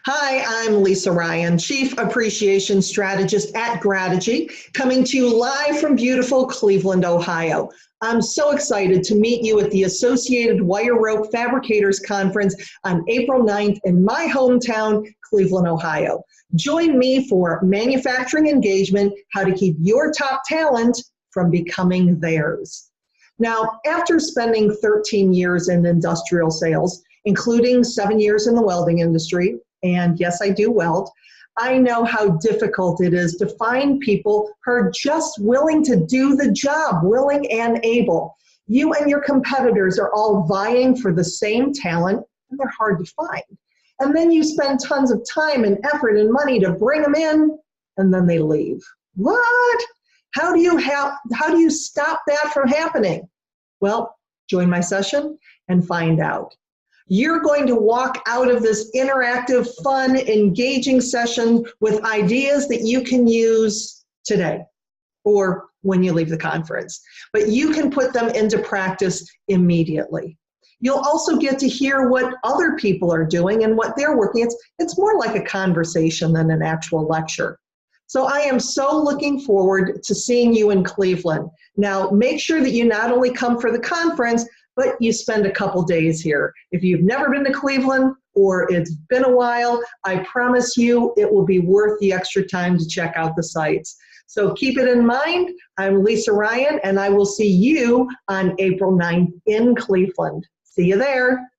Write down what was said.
Hi, I'm Lisa Ryan, Chief Appreciation Strategist at Grategy, coming to you live from beautiful Cleveland, Ohio. I'm so excited to meet you at the Associated Wire Rope Fabricators Conference on April 9th in my hometown, Cleveland, Ohio. Join me for manufacturing engagement, how to keep your top talent from becoming theirs. Now, after spending 13 years in industrial sales, including 7 years in the welding industry, and yes, I do weld, I know how difficult it is to find people who are just willing to do the job, willing and able. You and your competitors are all vying for the same talent, and they're hard to find. And then you spend tons of time and effort and money to bring them in, and then they leave. What? How do you stop that from happening? Well, join my session and find out. You're going to walk out of this interactive, fun, engaging session with ideas that you can use today or when you leave the conference, but you can put them into practice immediately. You'll also get to hear what other people are doing and what they're working. It's more like a conversation than an actual lecture. So I am so looking forward to seeing you in Cleveland. Now, make sure that you not only come for the conference, but you spend a couple days here. If you've never been to Cleveland or it's been a while, I promise you it will be worth the extra time to check out the sites. So keep it in mind. I'm Lisa Ryan, and I will see you on April 9th in Cleveland. See you there.